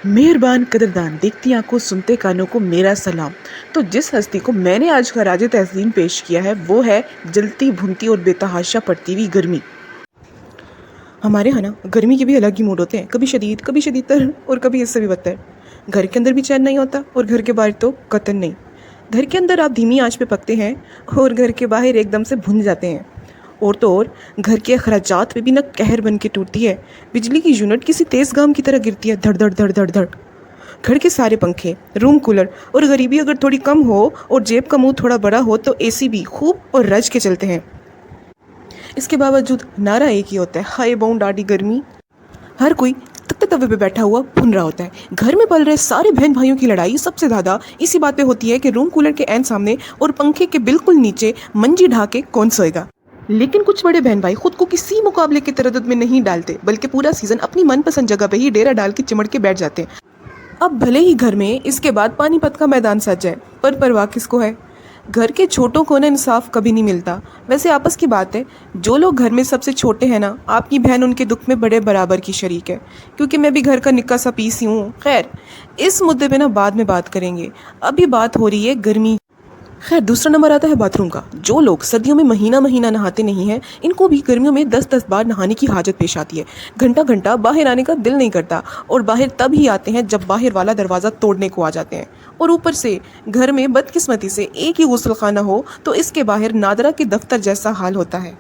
मेहरबान कदरदान, देखती आंखों सुनते कानों को मेरा सलाम। तो जिस हस्ती को मैंने आज खराज तहसीन पेश किया है वो है जलती भुनती और बेतहाशा पड़ती हुई गर्मी। हमारे यहाँ ना गर्मी के भी अलग ही मूड होते हैं, कभी शदीद तर और कभी इससे भी बदतर। घर के अंदर भी चैन नहीं होता और घर के बाहर तो कतन नहीं। घर के अंदर आप धीमी आंच पे पकते हैं और घर के बाहर एकदम से भुन जाते हैं। और तो और घर के अखराजात पे भी ना कहर बन के टूटती है। बिजली की यूनिट किसी तेज गाम की तरह गिरती है, धड़ धड़ धड़ धड़ धड़। घर के सारे पंखे, रूम कूलर और गरीबी अगर थोड़ी कम हो और जेब का मुंह थोड़ा बड़ा हो तो एसी भी खूब और रज के चलते हैं। इसके बावजूद नारा एक ही होता है, हाय बाउंड आड़ी गर्मी। हर कोई तख्ते तवे पे बैठा हुआ भुन रहा होता है। घर में पल रहे सारे बहन भाइयों की लड़ाई सबसे ज़्यादा इसी बात पे होती है कि रूम कूलर के ऐन सामने और पंखे के बिल्कुल नीचे मंजी ढाके कौन सोएगा। लेकिन कुछ बड़े बहन भाई खुद को किसी मुकाबले के तरद्दुद में नहीं डालते, बल्कि पूरा सीजन अपनी मनपसंद जगह पे ही डेरा डाल के चिमड़ के बैठ जाते हैं। अब भले ही घर में इसके बाद पानीपत का मैदान सज जाए, पर परवाह किसको है। घर के छोटों को ना इंसाफ कभी नहीं मिलता। वैसे आपस की बात है, जो लोग घर में सबसे छोटे हैं ना, आपकी बहन उनके दुख में बड़े बराबर की शरीक है, क्योंकि मैं भी घर का निक्का सा पीस ही हूँ। खैर, इस मुद्दे पे ना बाद में बात करेंगे, अभी बात हो रही है गर्मी। खैर, दूसरा नंबर आता है बाथरूम का। जो लोग सर्दियों में महीना महीना नहाते नहीं हैं, इनको भी गर्मियों में 10-10 बार नहाने की हाजत पेश आती है। घंटा घंटा बाहर आने का दिल नहीं करता, और बाहर तब ही आते हैं जब बाहर वाला दरवाज़ा तोड़ने को आ जाते हैं। और ऊपर से घर में बदकिस्मती से एक ही गुस्लखाना हो तो इसके बाहर नादरा के दफ्तर जैसा हाल होता है।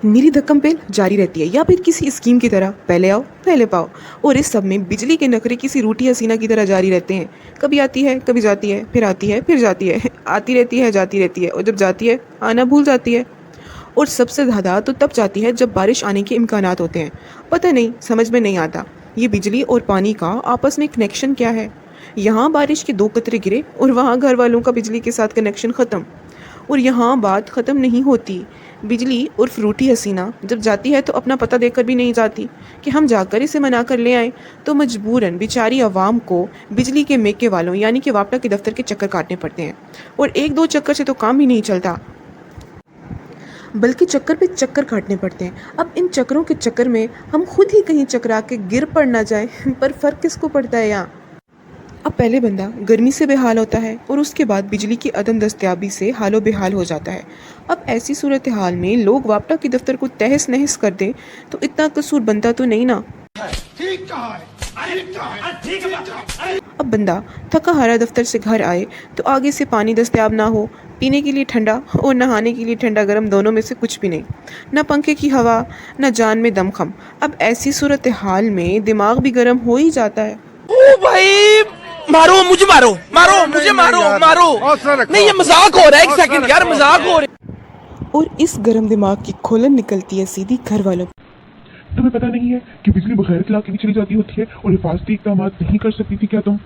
नीली धक्कम पेल जारी रहती है, या फिर किसी स्कीम की तरह पहले आओ पहले पाओ। और इस सब में बिजली के नखरे किसी रूठी हसीना की तरह जारी रहते हैं। कभी आती है, कभी जाती है, फिर आती है, फिर जाती है, आती रहती है, जाती रहती है, और जब जाती है आना भूल जाती है। और सबसे ज़्यादा तो तब जाती है जब बारिश आने के इम्कानात होते हैं। पता नहीं, समझ में नहीं आता ये बिजली और पानी का आपस में कनेक्शन क्या है। यहाँ बारिश के 2 कतरे गिरे और वहाँ घर वालों का बिजली के साथ कनेक्शन ख़त्म। और यहाँ बात ख़त्म नहीं होती। बिजली और फ्रूटी हसीना जब जाती है तो अपना पता देकर भी नहीं जाती कि हम जाकर इसे मना कर ले आए, तो मजबूरन बेचारी आवाम को बिजली के मेके वालों यानी कि वापटा के दफ्तर के चक्कर काटने पड़ते हैं। और 1-2 चक्कर से तो काम भी नहीं चलता, बल्कि चक्कर पे चक्कर काटने पड़ते हैं। अब इन चक्करों के चक्कर में हम खुद ही कहीं चकरा के गिर पड़ ना जाए, पर फ़र्क किसको पड़ता है यहाँ। अब पहले बंदा गर्मी से बेहाल होता है और उसके बाद बिजली की अदम दस्तयाबी से हालो बेहाल हो जाता है। अब ऐसी सूरत हाल में लोग वापटा के दफ्तर को तहस नहस कर दें तो इतना कसूर बनता तो नहीं ना। अब बंदा थका हारा दफ्तर से घर आए तो आगे से पानी दस्तयाब ना हो, पीने के लिए ठंडा और नहाने के लिए ठंडा गर्म, दोनों में से कुछ भी नहीं, ना पंखे की हवा, ना जान में दमखम। अब ऐसी सूरत हाल में दिमाग भी गर्म हो ही जाता है। ओ भाई, मारो मुझे, मारो मारो मुझे, मारो मारो। नहीं, ये मजाक हो रहा है, एक सेकंड यार, मजाक हो रहा है। और इस गर्म दिमाग की खोलन निकलती है सीधी घर वालों। तुम्हें पता नहीं है कि बिजली बगैर इत्तला के भी चली जाती होती है और हिफाजती इक़दाम नहीं कर सकती थी क्या तुम?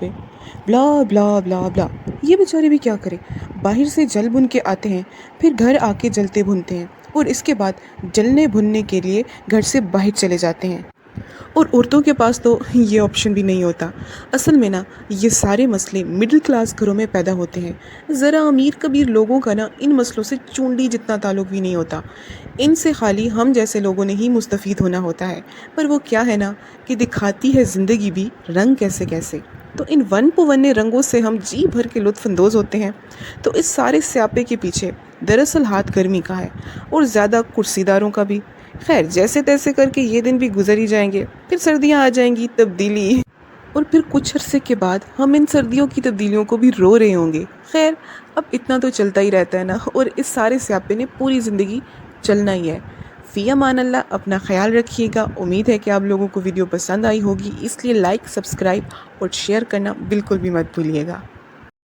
ब्ला ब्ला ब्ला ब्ला। ये बेचारे भी क्या करें, बाहर से जल भुन के आते हैं, फिर घर आके जलते भुनते हैं, और इसके बाद जलने भुनने के लिए घर से बाहर चले जाते हैं। और औरतों के पास तो ये ऑप्शन भी नहीं होता। असल में ना ये सारे मसले मिडिल क्लास घरों में पैदा होते हैं। ज़रा अमीर कबीर लोगों का ना इन मसलों से चूंडी जितना ताल्लुक़ भी नहीं होता। इनसे खाली हम जैसे लोगों ने ही मुस्तफ़ीद होना होता है। पर वो क्या है ना कि दिखाती है ज़िंदगी भी रंग कैसे कैसे। तो इन वन पुवन्ने रंगों से हम जी भर के लुत्फ़अंदोज़ होते हैं। तो इस सारे स्यापे के पीछे दरअसल हाथ गर्मी का है, और ज़्यादा कुर्सीदारों का भी। खैर, जैसे तैसे करके ये दिन भी गुजर ही जाएंगे, फिर सर्दियाँ आ जाएंगी, तब्दीली, और फिर कुछ अरसे के बाद हम इन सर्दियों की तब्दीलियों को भी रो रहे होंगे। खैर, अब इतना तो चलता ही रहता है ना, और इस सारे स्यापे ने पूरी ज़िंदगी चलना ही है। फ़ी अमान अल्लाह, अपना ख्याल रखिएगा। उम्मीद है कि आप लोगों को वीडियो पसंद आई होगी, इसलिए लाइक, सब्सक्राइब और शेयर करना बिल्कुल भी मत भूलिएगा।